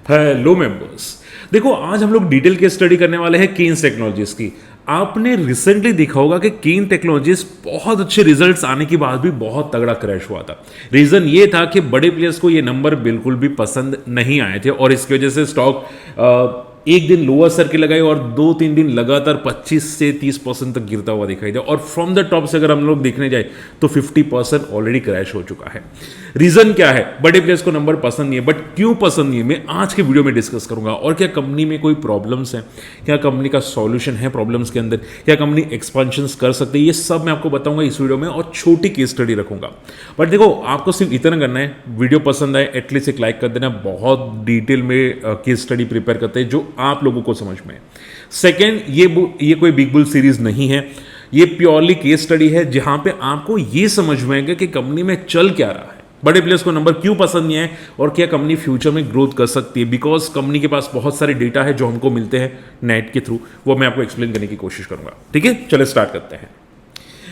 Hello members, देखो आज हम लोग डिटेल केस स्टडी करने वाले हैं केन्स टेक्नोलॉजीज की। आपने रिसेंटली देखा होगा कि केन टेक्नोलॉजीज बहुत अच्छे रिजल्ट्स आने के बाद भी बहुत तगड़ा क्रैश हुआ था। रीजन ये था कि बड़े प्लेयर्स को ये नंबर बिल्कुल भी पसंद नहीं आए थे और इसकी वजह से स्टॉक एक दिन लोअर सर्किल लगाए और 2-3 दिन लगातार 25 से 30% तक गिरता हुआ दिखाई दिया। और फ्रॉम द टॉप से अगर हम लोग देखने जाए तो 50% ऑलरेडी क्रैश हो चुका है। रीजन क्या है? बड़े प्लेयर्स को नंबर पसंद नहीं है, बट क्यों पसंद नहीं है मैं आज के वीडियो में डिस्कस करूंगा। और क्या कंपनी में कोई प्रॉब्लम्स है, क्या कंपनी का सॉल्यूशन है प्रॉब्लम्स के अंदर, क्या कंपनी एक्सपेंशन कर सकती है, ये सब मैं आपको बताऊंगा इस वीडियो में और छोटी केस स्टडी रखूंगा। बट देखो, आपको सिर्फ इतना करना है, वीडियो पसंद आए एटलीस्ट एक लाइक कर देना। बहुत डिटेल में केस स्टडी प्रिपेयर करते हैं जो आप लोगों को समझ में। सेकेंड, ये कोई बिग बुल सीरीज नहीं है, ये प्योरली केस स्टडी है जहां पे आपको ये समझ में आएगा कि कंपनी में चल क्या रहा है, बड़े प्लेयर्स को नंबर क्यों पसंद नहीं है और क्या कंपनी फ्यूचर में ग्रोथ कर सकती है। बिकॉज कंपनी के पास बहुत सारे डेटा है जो हमको मिलते हैं नेट के थ्रू, वो मैं आपको एक्सप्लेन करने की कोशिश करूंगा। ठीक है, चलो स्टार्ट करते हैं।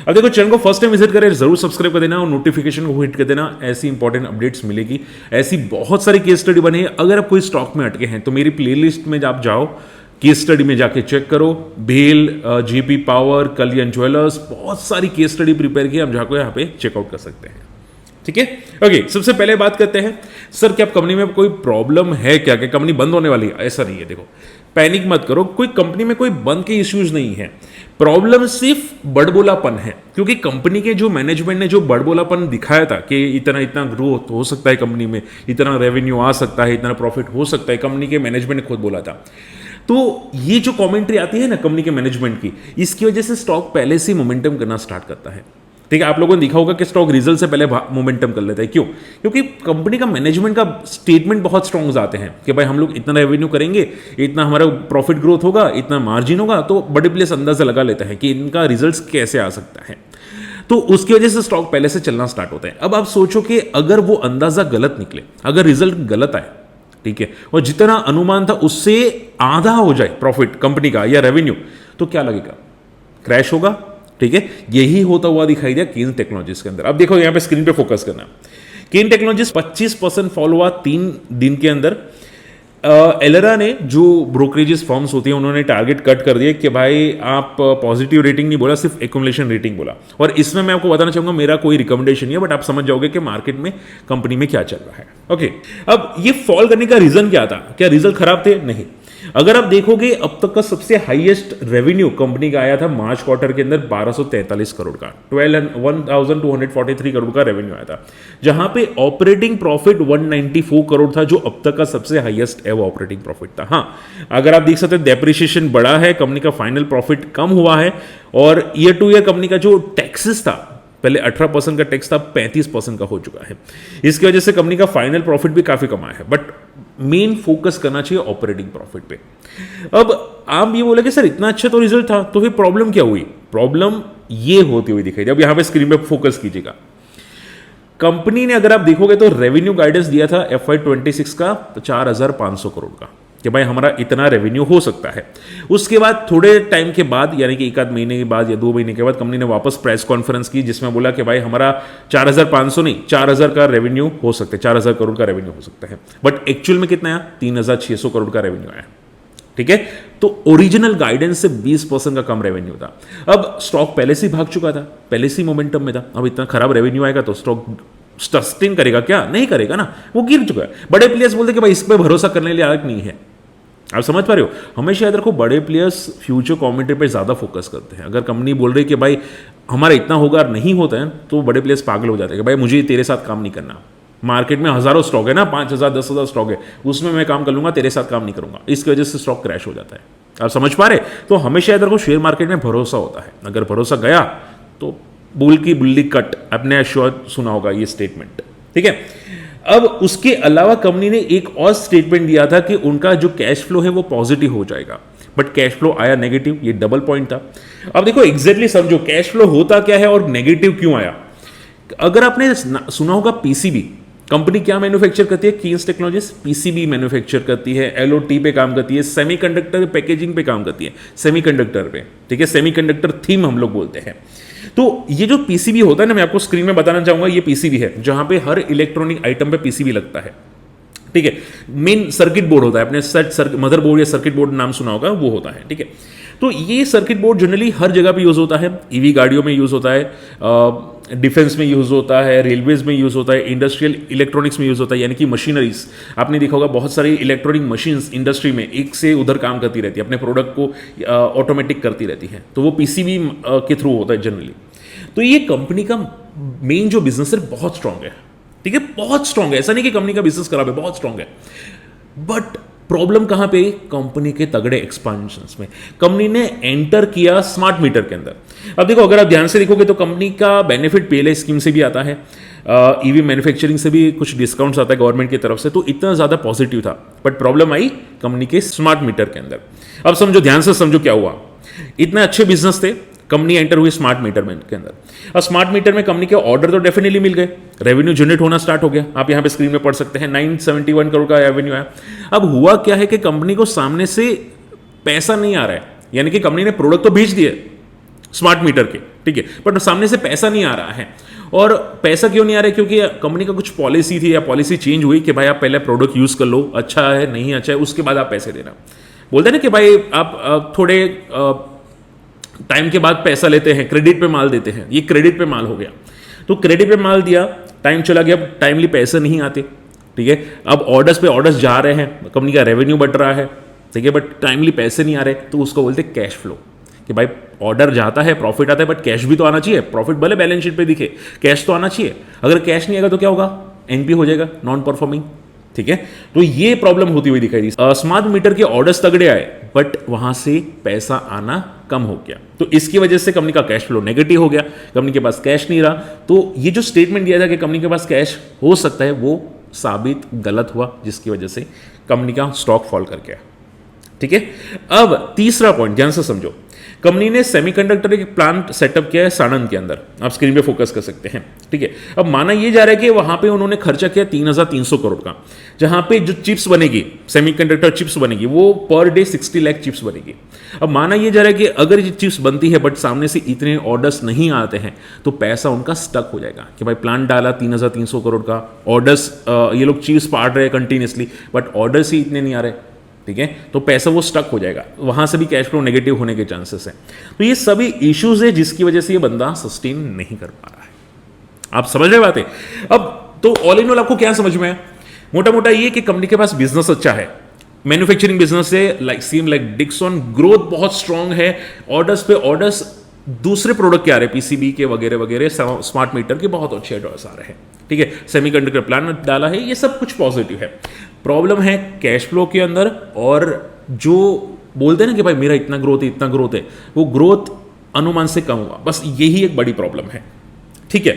अब देखो, चैनल को फर्स्ट टाइम विजिट करें जरूर सब्सक्राइब कर देना और नोटिफिकेशन को हिट कर देना, ऐसी इंपॉर्टेंट अपडेट्स मिलेगी। ऐसी बहुत सारी केस स्टडी बनी है। अगर आप कोई स्टॉक में अटके हैं तो मेरी प्लेलिस्ट में आप जाओ, केस स्टडी में जाके चेक करो। भेल, जेपी पावर, कल्याण ज्वेलर्स, बहुत सारी केस स्टडी प्रिपेयर की, आप जाकर यहाँ पे चेकआउट कर सकते हैं। ठीक है, ओके। सबसे पहले बात करते हैं, सर क्या कंपनी में कोई प्रॉब्लम है क्या कंपनी बंद होने वाली है? ऐसा नहीं है। देखो, पैनिक मत करो, कोई कंपनी में कोई बंद के इश्यूज नहीं है। प्रॉब्लम सिर्फ बड़बोलापन है, क्योंकि कंपनी के जो मैनेजमेंट ने जो बड़बोलापन दिखाया था कि इतना इतना ग्रोथ हो सकता है कंपनी में, इतना रेवेन्यू आ सकता है, इतना प्रॉफिट हो सकता है, कंपनी के मैनेजमेंट ने खुद बोला था। तो ये जो कमेंट्री आती है ना कंपनी के मैनेजमेंट की, इसकी वजह से स्टॉक पहले से मोमेंटम करना स्टार्ट करता है। ठीक है, आप लोगों ने देखा होगा कि स्टॉक रिजल्ट से पहले मोमेंटम कर लेता है। क्यों? क्योंकि कंपनी का मैनेजमेंट का स्टेटमेंट बहुत स्ट्रॉन्ग आते हैं कि भाई हम लोग इतना रेवेन्यू करेंगे, इतना हमारा प्रॉफिट ग्रोथ होगा, इतना मार्जिन होगा। तो बड़े प्लेयर्स अंदाजा लगा लेता है कि इनका रिजल्ट कैसे आ सकता है, तो उसकी वजह से स्टॉक पहले से चलना स्टार्ट होता है। अब आप सोचो कि अगर वो अंदाजा गलत निकले, अगर रिजल्ट गलत आए, ठीक है, और जितना अनुमान था उससे आधा हो जाए प्रॉफिट कंपनी का या रेवेन्यू, तो क्या लगेगा? क्रैश होगा। ठीक है, यही होता हुआ दिखाई दिया केन टेक्नोलॉजीज के अंदर। अब देखो यहां पे स्क्रीन पे फोकस करना। केन टेक्नोलॉजीज 25% फॉल हुआ 3 दिन के अंदर। एलरा ने, जो ब्रोकरेजेस फर्म्स होती हैं, उन्होंने टारगेट कट कर दिया कि भाई आप पॉजिटिव रेटिंग नहीं बोला, सिर्फ एक्यूमुलेशन रेटिंग बोला। और इसमें मैं आपको बताना चाहूंगा, मेरा कोई रिकमेंडेशन नहीं है, बट आप समझ जाओगे कि मार्केट में कंपनी में क्या चल रहा है। ओके, अब ये फॉल करने का रीजन क्या था? क्या रिजल्ट खराब थे? नहीं। अगर आप देखोगे, अब तक का सबसे हाईएस्ट रेवेन्यू कंपनी का आया था मार्च क्वार्टर के अंदर 1243 करोड़ का, 1243 करोड़ का रेवेन्यू आया था, जहां पे ऑपरेटिंग प्रॉफिट 194 करोड़ था, जो अब तक का सबसे हाईएस्ट एवर ऑपरेटिंग प्रॉफिट था। हाँ, अगर आप देख सकते हैं डेप्रिसिएशन बढ़ा है, कंपनी का फाइनल प्रॉफिट कम हुआ है, और ईयर टू ईयर कंपनी का जो टैक्सेस था, पहले 18% का टैक्स था, 35% का हो चुका है। इसकी वजह से कंपनी का फाइनल प्रॉफिट भी काफी कमा है, बट मेन फोकस करना चाहिए ऑपरेटिंग प्रॉफिट पे। अब आप ये बोले कि सर इतना अच्छा तो रिजल्ट था, तो फिर प्रॉब्लम क्या हुई? प्रॉब्लम ये होती हुई दिखाई। अब यहां पे स्क्रीन पे फोकस कीजिएगा। कंपनी ने, अगर आप देखोगे तो रेवेन्यू गाइडेंस दिया था FY26 का 4,500 करोड़ का, कि भाई हमारा इतना रेवेन्यू हो सकता है। उसके बाद थोड़े टाइम के बाद, यानी कि 1 आध महीने के बाद या 2 महीने के बाद, कंपनी ने वापस प्रेस कॉन्फ्रेंस की, जिसमें बोला कि भाई हमारा 4,500 नहीं, 4,000 का रेवेन्यू हो सकता है, 4,000 करोड़ का रेवेन्यू हो सकता है। बट एक्चुअल में कितना आया? 3,600 करोड़ का रेवेन्यू आया। ठीक है, तो ओरिजिनल गाइडेंस से 20% का कम रेवेन्यू था। अब स्टॉक पहले से ही भाग चुका था, पहले से ही मोमेंटम में था। अब इतना खराब रेवेन्यू आएगा तो स्टॉक सस्टेन करेगा क्या? नहीं करेगा ना, वो गिर चुका है। बड़े प्लेयर्स बोलते कि भाई इस पर भरोसा करने के लिए अलग नहीं है। आप समझ पा रहे हो? हमेशा याद रखो, बड़े प्लेयर्स फ्यूचर कमेंट्री पे ज्यादा फोकस करते हैं। अगर कंपनी बोल रही है कि भाई हमारा इतना होगा, नहीं होता है, तो बड़े प्लेयर्स पागल हो जाते हैं कि भाई मुझे तेरे साथ काम नहीं करना। मार्केट में हजारों स्टॉक है ना, 5,000 10,000 स्टॉक है, उसमें मैं काम कर लूंगा, तेरे साथ काम नहीं करूंगा। इसकी वजह से स्टॉक क्रैश हो जाता है। आप समझ पा रहे? तो हमेशा याद रखो, शेयर मार्केट में भरोसा होता है। अगर भरोसा गया तो बुल की बुल्ली कट, आपने श्योर सुना होगा ये स्टेटमेंट। ठीक है, अब उसके अलावा कंपनी ने एक और स्टेटमेंट दिया था कि उनका जो कैश फ्लो है वो पॉजिटिव हो जाएगा, बट कैश फ्लो आया नेगेटिव। ये डबल पॉइंट था। अब देखो एग्जैक्टली समझो कैश फ्लो होता क्या है और नेगेटिव क्यों आया। अगर आपने सुना होगा पीसीबी, कंपनी क्या मैन्युफैक्चर करती है? केन्स टेक्नोलॉजीज पीसीबी मैन्युफैक्चर करती है, एलओटी पे काम करती है, सेमीकंडक्टर पैकेजिंग पे काम करती है, सेमीकंडक्टर पे। ठीक है, सेमीकंडक्टर थीम हम लोग बोलते हैं। तो ये जो पीसीबी होता है ना, मैं आपको स्क्रीन में बताना चाहूंगा, ये पीसीबी है जहां पे हर इलेक्ट्रॉनिक आइटम पे पीसीबी लगता है। ठीक है। मेन सर्किट बोर्ड होता है, अपने सेट मदरबोर्ड या सर्किट बोर्ड नाम सुना होगा, वो होता है, ठीक है। तो ये सर्किट बोर्ड जनरली हर जगह पे यूज होता है, ईवी गाड़ियों में यूज होता है, डिफेंस में यूज होता है, रेलवेज में यूज होता है, इंडस्ट्रियल इलेक्ट्रॉनिक्स में यूज होता है, यानी कि मशीनरीज। आपने देखा होगा बहुत सारी इलेक्ट्रॉनिक मशीन्स इंडस्ट्री में एक से उधर काम करती रहती है, अपने प्रोडक्ट को ऑटोमेटिक करती रहती है, तो वो पीसीबी के थ्रू होता है जनरली। तो ये कंपनी का मेन जो बिजनेस है बहुत स्ट्रांग है, ठीक है, बहुत स्ट्रांग है। ऐसा नहीं कि कंपनी का बिजनेस खराब है, बहुत स्ट्रांग है। बट प्रॉब्लम कहां पे? कंपनी के तगड़े एक्सपेंशंस में। कंपनी ने एंटर किया स्मार्ट मीटर के अंदर। अब देखो, अगर आप ध्यान से देखोगे तो कंपनी का बेनिफिट पीएलआई स्कीम से भी आता है, ईवी मैन्युफैक्चरिंग से भी कुछ डिस्काउंट्स आता है गवर्नमेंट की तरफ से, तो इतना ज्यादा पॉजिटिव था। बट प्रॉब्लम आई कंपनी के स्मार्ट मीटर के अंदर। अब समझो, ध्यान से समझो क्या हुआ। इतने अच्छे बिजनेस थे, कंपनी एंटर हुई स्मार्ट मीटर के अंदर। अब स्मार्ट मीटर में कंपनी के ऑर्डर तो डेफिनेटली मिल गए, रेवेन्यू जनरेट होना स्टार्ट हो गया। आप यहां पे स्क्रीन में पढ़ सकते हैं 971 करोड़ का रेवेन्यू है। अब हुआ क्या है कि कंपनी को सामने से पैसा नहीं आ रहा है, यानी कि कंपनी ने प्रोडक्ट तो बेच दिए स्मार्ट मीटर के, ठीक है, बट सामने से पैसा नहीं आ रहा है। और पैसा क्यों नहीं आ रहा है? क्योंकि कंपनी का कुछ पॉलिसी थी या पॉलिसी चेंज हुई कि भाई आप पहले प्रोडक्ट यूज कर लो, अच्छा है नहीं अच्छा है, उसके बाद आप पैसे देना। बोलते हैं ना कि भाई आप थोड़े टाइम के बाद पैसा लेते हैं, क्रेडिट पे माल देते हैं। ये क्रेडिट पे माल हो गया, तो क्रेडिट पे माल दिया, टाइम चला गया, टाइमली पैसे नहीं आते, ठीक है। अब ऑर्डर्स पे ऑर्डर्स जा रहे हैं, कंपनी का रेवेन्यू बढ़ रहा है, ठीक है, बट टाइमली पैसे नहीं आ रहे, तो उसको बोलते हैं कैश फ्लो। कि भाई ऑर्डर जाता है, प्रॉफिट आता है, बट कैश भी तो आना चाहिए। प्रॉफिट भले बैलेंस शीट पे दिखे, कैश तो आना चाहिए। अगर कैश नहीं आएगा तो क्या होगा? एनपी हो जाएगा, नॉन परफॉर्मिंग, ठीक है। तो ये प्रॉब्लम होती हुई दिखाई दी। स्मार्ट मीटर के ऑर्डर्स तगड़े आए, बट वहां से पैसा आना कम हो गया, तो इसकी वजह से कंपनी का कैश फ्लो नेगेटिव हो गया, कंपनी के पास कैश नहीं रहा। तो ये जो स्टेटमेंट दिया था कि कंपनी के पास कैश हो सकता है, वो साबित गलत हुआ, जिसकी वजह से कंपनी का स्टॉक फॉल कर गया, ठीक है। अब तीसरा पॉइंट ध्यान से समझो। कंपनी ने सेमीकंडक्टर एक प्लांट सेटअप किया है साणंद के अंदर, आप स्क्रीन पे फोकस कर सकते हैं, ठीक है। अब माना यह जा रहा है कि वहां पे उन्होंने खर्चा किया 3,300 करोड़ का, जहां पे जो चिप्स बनेगी, सेमीकंडक्टर चिप्स बनेगी, वो पर डे 60 लाख चिप्स बनेगी। अब माना यह जा रहा है कि अगर ये चिप्स बनती है बट सामने से इतने ऑर्डर्स नहीं आते हैं, तो पैसा उनका स्टक हो जाएगा कि भाई प्लांट डाला 3,300 करोड़ का, ऑर्डर्स ये लोग चिप्स पाड़ रहे हैं कंटिन्यूसली, बट ऑर्डर्स ही इतने नहीं आ रहे, ठीक है, तो पैसा वो स्टक हो जाएगा, वहां से भी कैश फ्लो नेगेटिव होने के चांसेस हैं। तो ये सभी इश्यूज है जिसकी वजह से ये बंदा सस्टेन नहीं कर पा रहा है। आप समझ रहे बातें? अब तो ऑल इन ऑल आपको क्या समझ में है? मोटा मोटा ये कि कंपनी के पास बिजनेस अच्छा है, मैन्युफैक्चरिंग बिजनेस है, लाइक डिक्सन, ग्रोथ बहुत स्ट्रांग है, ऑर्डर्स पे ऑर्डर्स दूसरे प्रोडक्ट के आ रहे हैं, पीसीबी के वगैरह वगैरह, स्मार्ट मीटर के बहुत अच्छे ऑर्डर्स आ रहे हैं, ठीक है, सेमीकंडक्टर प्लांट डाला है, ये सब कुछ पॉजिटिव है। प्रॉब्लम है कैश फ्लो के अंदर, और जो बोलते हैं ना कि भाई मेरा इतना ग्रोथ है, इतना ग्रोथ है, वो ग्रोथ अनुमान से कम हुआ, बस यही एक बड़ी प्रॉब्लम है, ठीक है।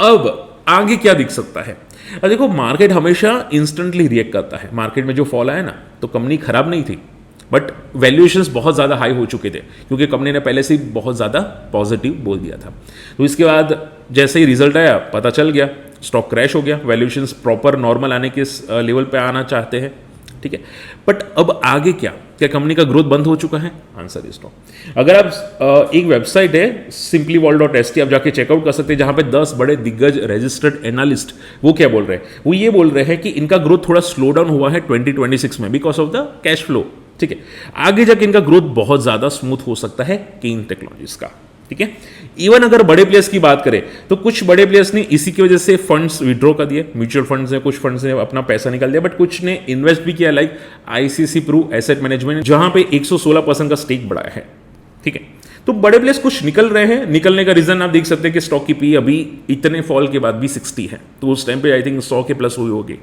अब आगे क्या दिख सकता है? अब देखो, मार्केट हमेशा इंस्टेंटली रिएक्ट करता है। मार्केट में जो फॉल आया ना, तो कंपनी खराब नहीं थी, बट वैल्यूएशंस बहुत ज़्यादा हाई हो चुके थे, क्योंकि कंपनी ने पहले से बहुत ज़्यादा पॉजिटिव बोल दिया था। तो इसके बाद जैसे ही रिजल्ट आया, पता चल गया, स्टॉक क्रैश हो गया, वैल्यूएशंस प्रॉपर नॉर्मल आने के लेवल पे आना चाहते हैं, ठीक है। बट अब आगे क्या कंपनी का ग्रोथ बंद हो चुका है? Answer is no. अगर आप एक वेबसाइट है simplyworld.st, आप जाके चेकआउट कर सकते हैं, जहां पे 10 बड़े दिग्गज रजिस्टर्ड एनालिस्ट वो क्या बोल रहे हैं? वो ये बोल रहे हैं कि इनका ग्रोथ थोड़ा स्लो डाउन हुआ है 2026 में because of the cash flow, ठीक है। आगे जाके इनका ग्रोथ बहुत ज्यादा स्मूथ हो सकता है केन टेक्नोलॉजीज का, ठीक है। इवन अगर बड़े प्लेयर्स की बात करें तो कुछ बड़े प्लेयर्स ने इसी की वजह से फंड्स विड्रॉ कर दिए, म्यूचुअल फंड्स ने, कुछ फंड्स ने अपना पैसा निकाल दिया, बट कुछ ने इन्वेस्ट भी किया, like ICICI Pru asset management, जहां पे 116% का स्टेक बढ़ाया है, ठीक है। तो बड़े प्लेयर्स कुछ निकल रहे हैं। निकलने का रीजन आप देख सकते हैं कि स्टॉक की पी अभी इतने फॉल के बाद भी 60 है, तो उस टाइम पे आई थिंक 100 के प्लस हुई होगी,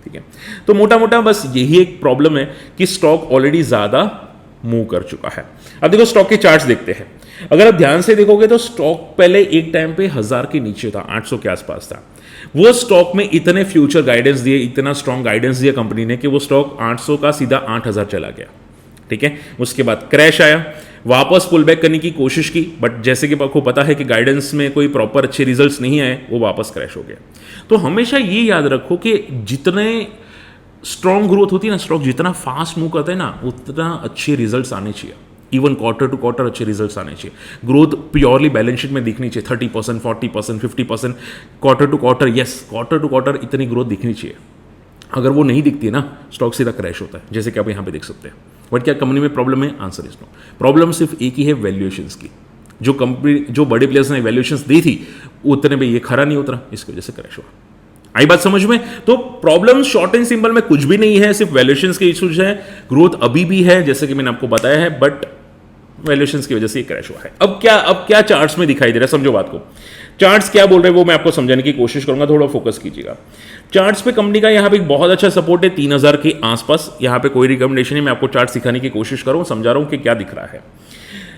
ठीक है। तो मोटा मोटा बस यही एक प्रॉब्लम है कि स्टॉक ऑलरेडी ज्यादा मूव कर चुका है। अब देखो स्टॉक के चार्ट्स देखते हैं। अगर आप ध्यान से देखोगे तो स्टॉक पहले एक टाइम पे 1000 के नीचे था, 800 के आसपास था। वो स्टॉक में इतने फ्यूचर गाइडेंस दिए, इतना स्ट्रॉन्ग गाइडेंस दिया कंपनी ने कि वो स्टॉक 800 का सीधा 8000 चला गया, ठीक है। उसके बाद क्रैश आया, वापस पुल बैक करने की कोशिश की, बट जैसे कि आपको पता है कि गाइडेंस में कोई प्रॉपर अच्छे रिजल्ट्स नहीं आए, वो वापस क्रैश हो गया। तो हमेशा ये याद रखो कि जितने स्ट्रॉन्ग ग्रोथ होती है ना, स्टॉक जितना फास्ट मूव करता है ना, उतना अच्छे रिजल्ट्स आने चाहिए। इवन क्वार्टर टू क्वार्टर अच्छे रिजल्ट्स आने चाहिए। ग्रोथ प्योरली बैलेंस शीट में दिखनी चाहिए, 30%, 40%, 50%, quarter to quarter, yes quarter to quarter इतनी ग्रोथ दिखनी चाहिए। अगर वो नहीं दिखती है ना, स्टॉक सीधा क्रैश होता है, जैसे कि आप यहाँ पे देख सकते हैं। बट क्या कंपनी में प्रॉब्लम है? Answer is no. प्रॉब्लम सिर्फ एक ही है, वैल्यूएशंस की। जो कंपनी, जो बड़े प्लेयर्स ने वैल्यूएशंस दी थी उतने पे ये खरा नहीं उतरा, इसकी वजह से क्रैश हुआ। आई बात समझ में? तो प्रॉब्लम शॉर्ट एंड सिंपल में कुछ भी नहीं है, सिर्फ वैल्यूएशंस के इश्यूज है। ग्रोथ अभी भी है जैसे कि मैंने आपको बताया है, बट वैल्यूएशंस की वजह से ये क्रैश हुआ है। अब क्या चार्ट्स में दिखाई दे रहा है, समझो बात को। चार्ट्स क्या बोल रहे हैं वो मैं आपको समझाने की कोशिश करूंगा, थोड़ा फोकस कीजिएगा। चार्ट्स पे कंपनी का यहाँ पे एक बहुत अच्छा सपोर्ट है 3000 के आसपास। यहाँ पे कोई रिकमेंडेशन नहीं, मैं आपको चार्ट सिखाने की कोशिश करूँ, समझा रहा हूँ कि क्या दिख रहा है।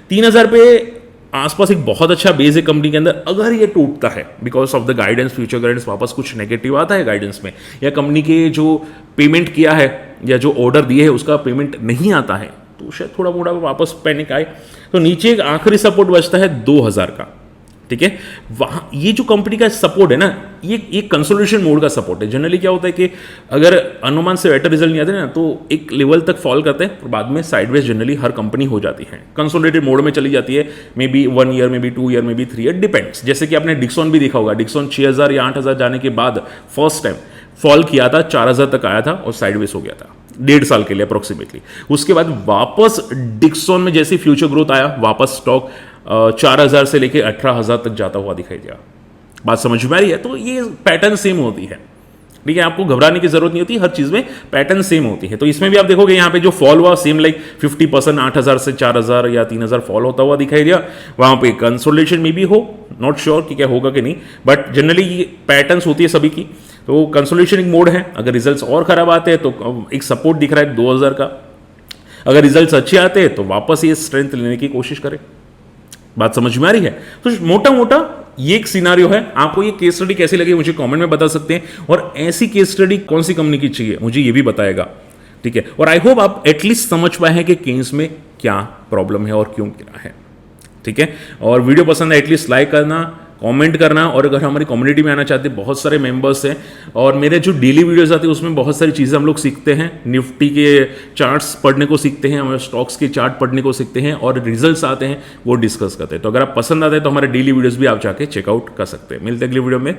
3000 पे आसपास एक बहुत अच्छा बेस है कंपनी के अंदर। अगर ये टूटता है because of the guidance, future guidance, वापस कुछ नेगेटिव आता है गाइडेंस में, या कंपनी के जो पेमेंट किया है या जो ऑर्डर दिए है उसका पेमेंट नहीं आता है, तो शायद थोड़ा मोड़ा वापस पैनिक आए। तो नीचे एक आखिरी सपोर्ट बचता है 2000 का, ठीक है। वहां ये जो कंपनी का सपोर्ट है ना, ये कंसोलिडेशन मोड का सपोर्ट है। जनरली क्या होता है कि अगर अनुमान से बेटर रिजल्ट नहीं आते ना, तो एक लेवल तक फॉल करते हैं, और बाद में साइडवेज जनरली हर कंपनी हो जाती है, कंसोलिडेटेड मोड में चली जाती है। May be 1 year, may be 2 year, may be 3 year, depends. जैसे कि आपने डिक्सॉन भी देखा होगा, डिक्सॉन 6000 या 8000 जाने के बाद फर्स्ट टाइम फॉल किया था, 4000 तक आया था और साइडवेज हो गया था 1.5 साल के लिए अप्रोक्सीमेटली। उसके बाद वापस डिक्सॉन में जैसे फ्यूचर ग्रोथ आया, वापस स्टॉक 4000 से लेके 18000 तक जाता हुआ दिखाई दिया। बात समझ में आ रही है? तो ये पैटर्न सेम होती है, ठीक है। आपको घबराने की जरूरत नहीं होती, हर चीज में पैटर्न सेम होती है। तो इसमें भी आप देखोगे यहाँ पे जो फॉल हुआ सेम लाइक 50%, 8000 से 4000 या 3000 फॉल होता हुआ दिखाई दिया। वहां पे कंसोलिडेशन में भी हो, नॉट श्योर कि क्या होगा कि नहीं, बट जनरली ये पैटर्न्स होती है सभी की। तो कंसोलिडेशन एक मोड है। अगर रिजल्ट्स और खराब आते हैं तो एक सपोर्ट दिख रहा है 2000 का। अगर रिजल्ट्स अच्छे आते हैं तो वापस ये स्ट्रेंथ लेने की कोशिश करें। बात समझ में आ रही है? तो मोटा मोटा ये एक सिनारियो है। आपको ये केस स्टडी कैसी लगी मुझे कमेंट में बता सकते हैं, और ऐसी केस स्टडी कौन सी कंपनी की चाहिए मुझे ये भी बताएगा, ठीक है। और आई होप आप एटलीस्ट समझ पाए हैं कि केन्स में क्या प्रॉब्लम है और क्यों गिरा है, ठीक है। और वीडियो पसंद है एटलीस्ट लाइक करना, कमेंट करना, और अगर हमारी कम्युनिटी में आना चाहते हैं, बहुत सारे मेंबर्स हैं और मेरे जो डेली वीडियोस आते हैं उसमें बहुत सारी चीज़ें हम लोग सीखते हैं। निफ्टी के चार्ट्स पढ़ने को सीखते हैं, हमारे स्टॉक्स के चार्ट पढ़ने को सीखते हैं, और रिजल्ट्स आते हैं वो डिस्कस करते हैं। तो अगर आप पसंद आते हैं तो हमारे डेली वीडियोस भी आप जाके चेकआउट कर सकते हैं। मिलते हैं अगली वीडियो में।